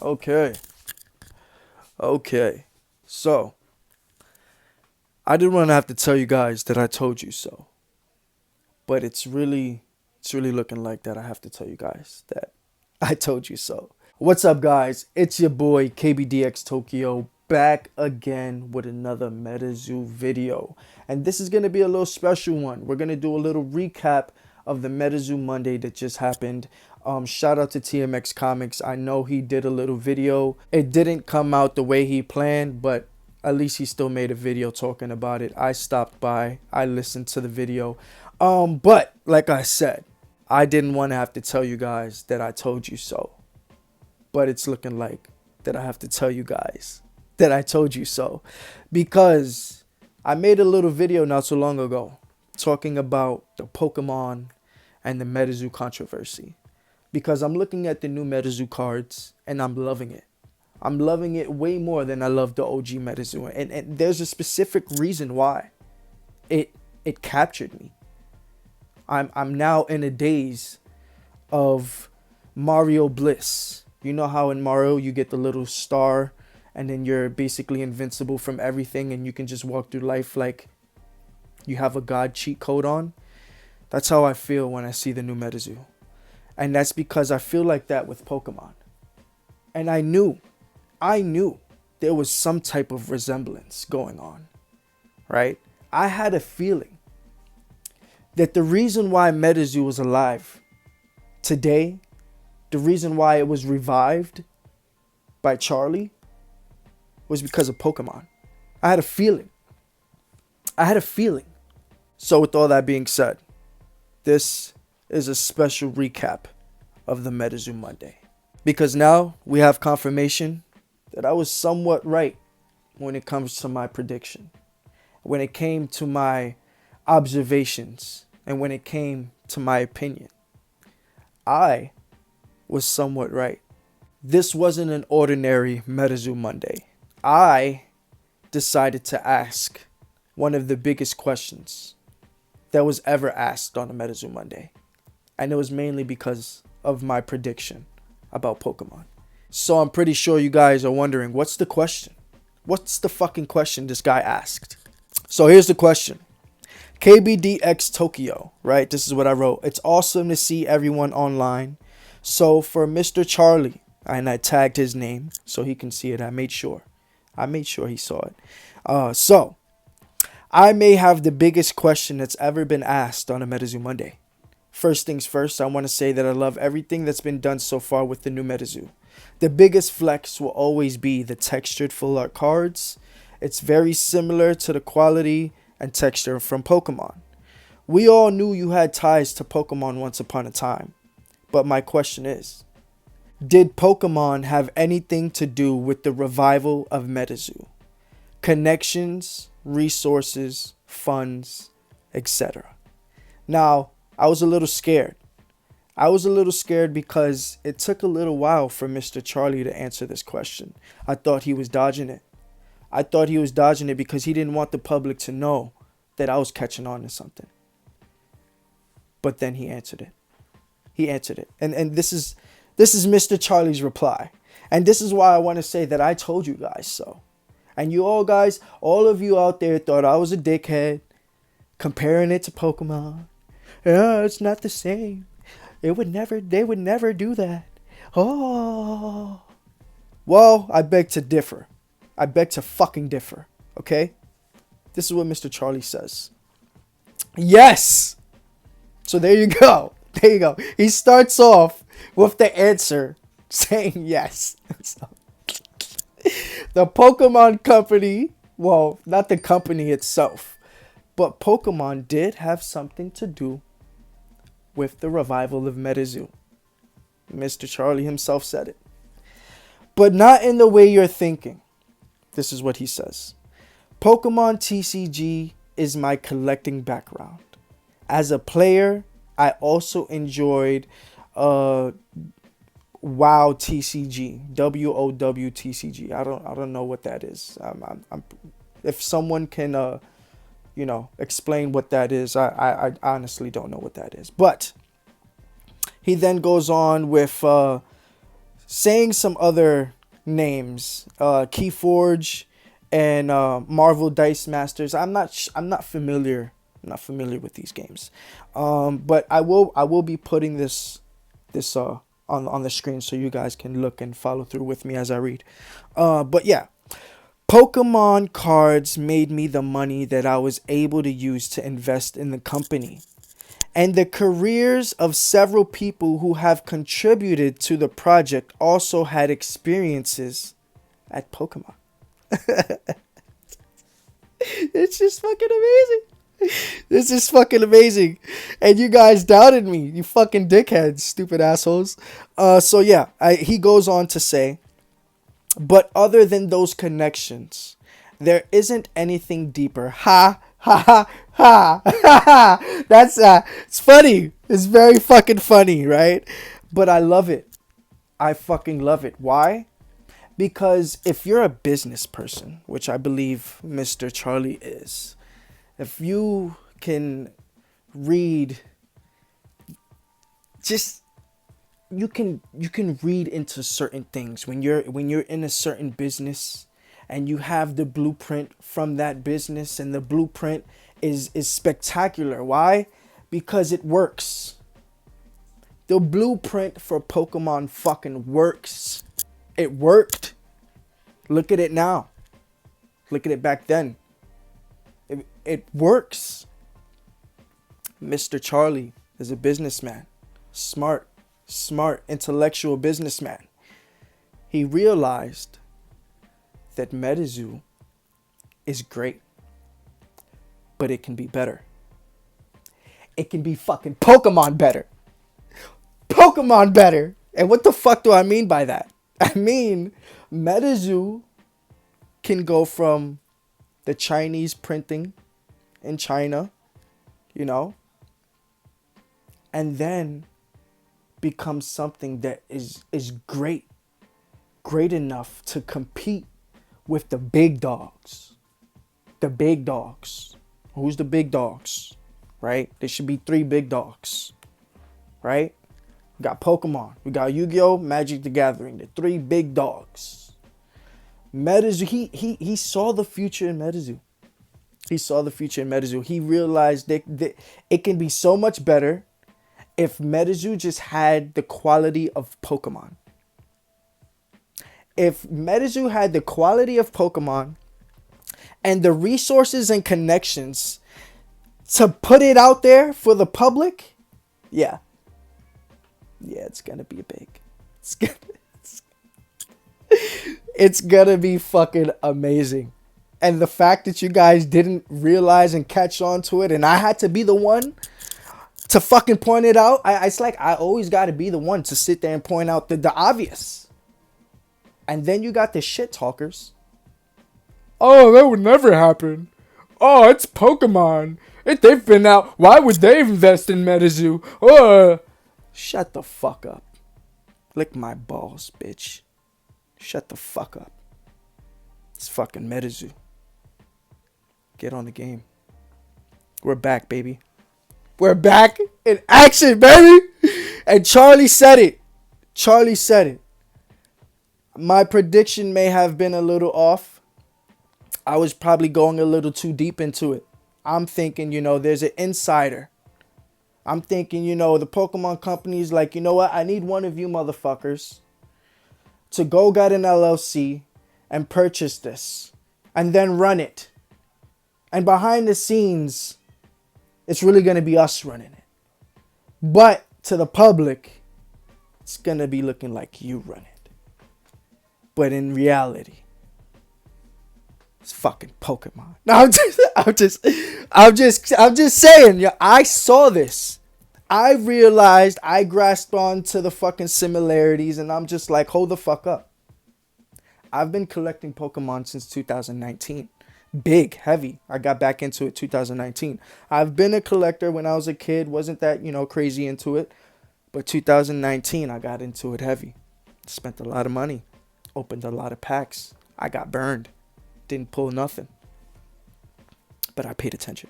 Okay. Okay. So, I didn't want to have to tell you guys that I told you so. But it's really looking like that I have to tell you guys that I told you so. What's up, guys? It's your boy KBDxTokyo back again with another MetaZoo video. And this is going to be a little special one. We're going to do a little recap of the MetaZoo Monday that just happened. Shout out to TMX Comics. I know he did a little video. It didn't come out the way he planned, but at least he still made a video talking about it. I stopped by. I listened to the video. But like I said, I didn't want to have to tell you guys that I told you so. But it's looking like that I have to tell you guys that I told you so, because I made a little video not so long ago talking about the Pokemon and the MetaZoo controversy, because I'm looking at the new MetaZoo cards and I'm loving it. I'm loving it way more than I love the OG MetaZoo, and there's a specific reason why it captured me. I'm now in a daze of Mario bliss. You know how in Mario you get the little star and then you're basically invincible from everything and you can just walk through life like you have a god cheat code on? That's how I feel when I see the new MetaZoo. And that's because I feel like that with Pokemon. And I knew there was some type of resemblance going on, right? I had a feeling that the reason why MetaZoo was alive today, the reason why it was revived by Charlie, was because of Pokemon. I had a feeling. So with all that being said, this is a special recap of the MetaZoo Monday, because now we have confirmation that I was somewhat right when it comes to my prediction, when it came to my observations, and when it came to my opinion. I was somewhat right. This wasn't an ordinary MetaZoo Monday. I decided to ask one of the biggest questions that was ever asked on a MetaZoo Monday. And it was mainly because of my prediction about Pokemon. So I'm pretty sure you guys are wondering, what's the question? What's the fucking question this guy asked? So here's the question. KBDxTokyo, right? This is what I wrote. It's awesome to see everyone online. So for Mr. Charlie, and I tagged his name so he can see it. I made sure he saw it. So I may have the biggest question that's ever been asked on a MetaZoo Monday. First things first, I want to say that I love everything that's been done so far with the new MetaZoo. The biggest flex will always be the textured full art cards. It's very similar to the quality and texture from Pokemon. We all knew you had ties to Pokemon once upon a time. But my question is, did Pokemon have anything to do with the revival of MetaZoo? Connections, resources, funds, etc. Now, I was a little scared. Because it took a little while for Mr. Charlie to answer this question. I thought he was dodging it. Because he didn't want the public to know that I was catching on to something. But then he answered it. And this is Mr. Charlie's reply. And this is why I want to say that I told you guys so. And you all guys, all of you out there thought I was a dickhead comparing it to Pokemon. Yeah, it's not the same. They would never do that. Oh. Well, I beg to differ. I beg to fucking differ. Okay? This is what Mr. Charlie says. Yes! So there you go. He starts off with the answer saying yes. So, the Pokemon company, well, not the company itself, but Pokemon did have something to do with the revival of MetaZoo. Mr. Charlie himself said it. But not in the way you're thinking. This is what he says. Pokemon TCG is my collecting background. As a player, I also enjoyed WoW TCG, WOW TCG. I don't know what that is. If someone can explain what that is, I honestly don't know what that is. But he then goes on with saying some other names, Keyforge and Marvel Dice Masters. I'm not familiar. I'm not familiar with these games. But I will be putting this on the screen so you guys can look and follow through with me as I read. But yeah, Pokemon cards made me the money that I was able to use to invest in the company and the careers of several people who have contributed to the project also had experiences at Pokemon. It's just fucking amazing. This is fucking amazing. And you guys doubted me. You fucking dickheads, stupid assholes. So yeah, he goes on to say, but other than those connections, there isn't anything deeper. Ha ha ha ha ha. That's it's funny. It's very fucking funny, right? But I love it. I fucking love it. Why? Because if you're a business person, which I believe Mr. Charlie is, if you can read, just you can read into certain things when you're in a certain business and you have the blueprint from that business and the blueprint is spectacular. Why? Because it works. The blueprint for Pokemon fucking works. It worked. Look at it now. Look at it back then. It works. Mr. Charlie is a businessman. Smart, intellectual businessman. He realized that MetaZoo is great, but it can be better. It can be fucking Pokemon better. Pokemon better. And what the fuck do I mean by that? I mean, MetaZoo can go from the Chinese printing in China, and then become something that is great enough to compete with the big dogs. The big dogs. Who's the big dogs? Right? There should be 3 big dogs. Right? We got Pokemon. We got Yu-Gi-Oh! Magic the Gathering. The 3 big dogs. MetaZoo. He saw the future in MetaZoo. He realized that it can be so much better if MetaZoo just had the quality of Pokemon. If MetaZoo had the quality of Pokemon and the resources and connections to put it out there for the public, yeah, it's gonna be big. It's gonna be fucking amazing. And the fact that you guys didn't realize and catch on to it, and I had to be the one to fucking point it out. It's like I always got to be the one to sit there and point out the obvious. And then you got the shit talkers. Oh, that would never happen. Oh, it's Pokemon. If they've been out, why would they invest in MetaZoo? Shut the fuck up. Lick my balls, bitch. Shut the fuck up. It's fucking MetaZoo. Get on the game. We're back, baby. We're back in action, baby. And Charlie said it. My prediction may have been a little off. I was probably going a little too deep into it. I'm thinking, there's an insider. I'm thinking, the Pokemon company's like, you know what? I need one of you motherfuckers to go get an LLC and purchase this and then run it. And behind the scenes, it's really going to be us running it. But to the public, it's going to be looking like you run it. But in reality, it's fucking Pokemon. No, I'm just saying, I saw this. I realized, I grasped on to the fucking similarities, and I'm just like, hold the fuck up. I've been collecting Pokemon since 2019. Big, heavy. I got back into it 2019. I've been a collector when I was a kid. Wasn't that, crazy into it. But 2019, I got into it heavy. Spent a lot of money. Opened a lot of packs. I got burned. Didn't pull nothing. But I paid attention.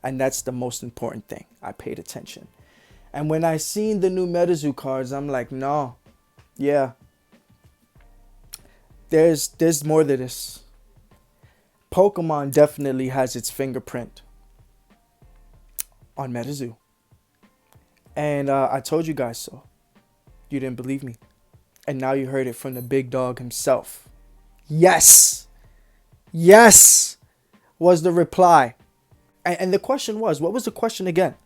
And that's the most important thing. I paid attention. And when I seen the new MetaZoo cards, I'm like, no, yeah, there's more to this. Pokemon definitely has its fingerprint on MetaZoo. And I told you guys so. You didn't believe me. And now you heard it from the big dog himself. Yes. Yes was the reply. And the question was, what was the question again?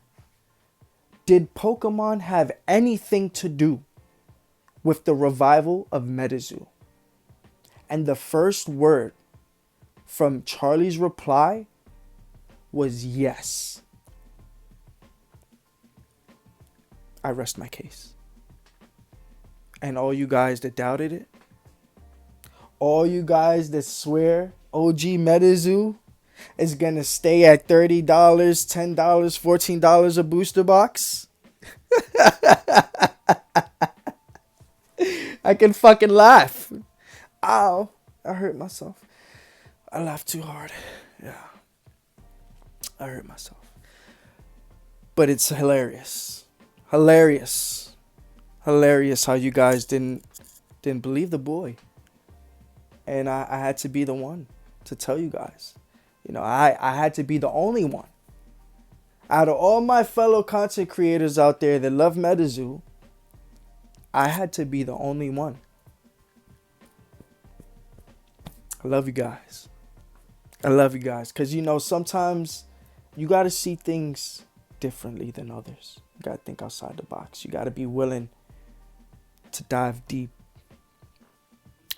Did Pokemon have anything to do with the revival of MetaZoo? And the first word from Charlie's reply was yes. I rest my case. And all you guys that doubted it, all you guys that swear OG MetaZoo is gonna stay at $30, $10, $14 a booster box, I can fucking laugh. Ow, I hurt myself. I laughed too hard. Yeah, I hurt myself. But it's hilarious. Hilarious how you guys didn't believe the boy. And I had to be the one to tell you guys. You know, I had to be the only one. Out of all my fellow content creators out there that love MetaZoo, I had to be the only one. I love you guys. I love you guys. Because, you know, sometimes you got to see things differently than others. You got to think outside the box. You got to be willing to dive deep.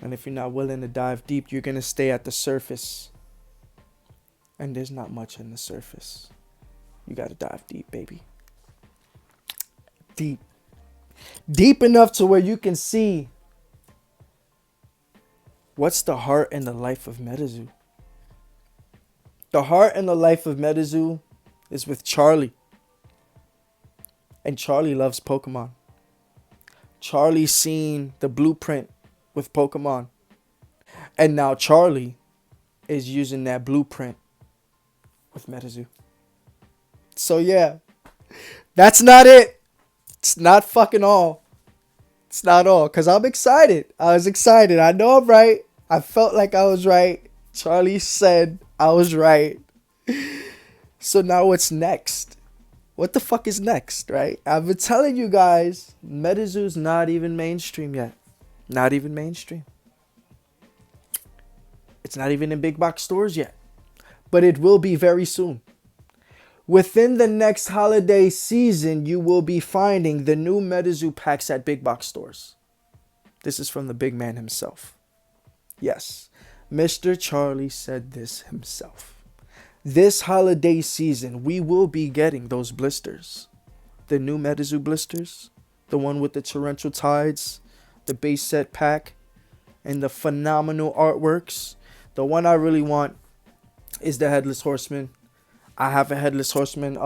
And if you're not willing to dive deep, you're going to stay at the surface. And there's not much in the surface. You got to dive deep, baby. Deep. Deep enough to where you can see what's the heart and the life of MetaZoo. The heart and the life of MetaZoo is with Charlie. And Charlie loves Pokemon. Charlie's seen the blueprint with Pokemon. And now Charlie is using that blueprint with MetaZoo. So yeah, that's not it. It's not fucking all. It's not all. Because I'm excited. I was excited. I know I'm right. I felt like I was right. Charlie said I was right. So now what's next? What the fuck is next, right? I've been telling you guys, MetaZoo's not even mainstream yet. Not even mainstream. It's not even in big box stores yet. But it will be very soon. Within the next holiday season, you will be finding the new MetaZoo packs at big box stores. This is from the big man himself. Yes, Mr. Charlie said this himself. This holiday season, we will be getting those blisters. The new MetaZoo blisters. The one with the torrential tides. The base set pack. And the phenomenal artworks. The one I really want is the Headless Horseman. I have a Headless Horseman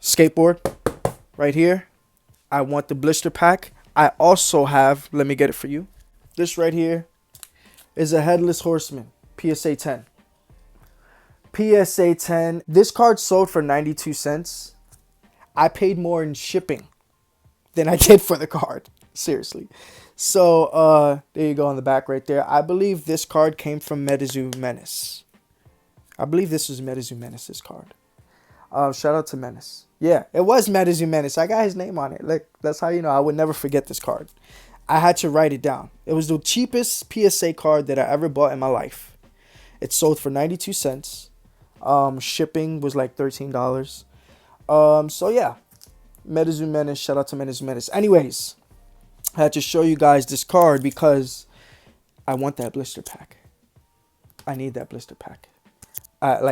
skateboard right here. I want the blister pack. I also have, let me get it for you. This right here is a Headless Horseman PSA 10. PSA 10. This card sold for 92 cents. I paid more in shipping than I did for the card. Seriously. So there you go on the back right there. I believe this card came from MetaZoo Menace. I believe this was MetaZoo Menace's card. Shout out to Menace. Yeah, it was MetaZoo Menace. I got his name on it. Like, that's how you know I would never forget this card. I had to write it down. It was the cheapest PSA card that I ever bought in my life. It sold for 92 cents. Shipping was like $13. So yeah, MetaZoo Menace. Shout out to MetaZoo Menace. Anyways, I had to show you guys this card because I want that blister pack. I need that blister pack. I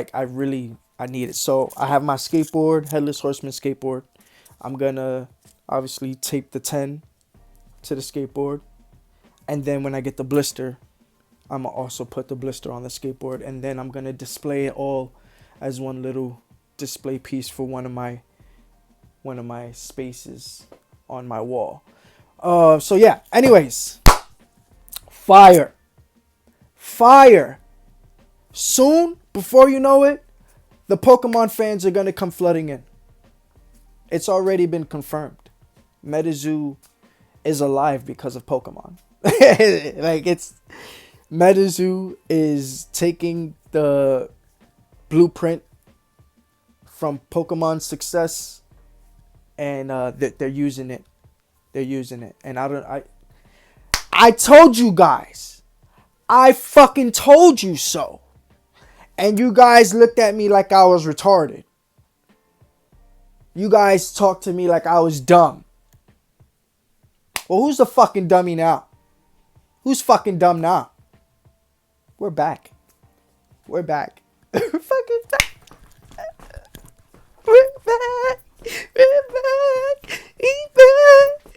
need it. So I have my skateboard, Headless Horseman skateboard. I'm gonna obviously tape the 10 to the skateboard. And then when I get the blister, I'm gonna also put the blister on the skateboard. And then I'm gonna display it all as one little display piece for one of my spaces on my wall. So yeah, anyways. Fire. Soon, before you know it, the Pokemon fans are going to come flooding in. It's already been confirmed. MetaZoo is alive because of Pokemon. Like, it's MetaZoo is taking the blueprint from Pokemon's success, and they're using it. They're using it, and I told you guys. I fucking told you so. And you guys looked at me like I was retarded. You guys talked to me like I was dumb. Well, who's the fucking dummy now? Who's fucking dumb now? We're back. We're back.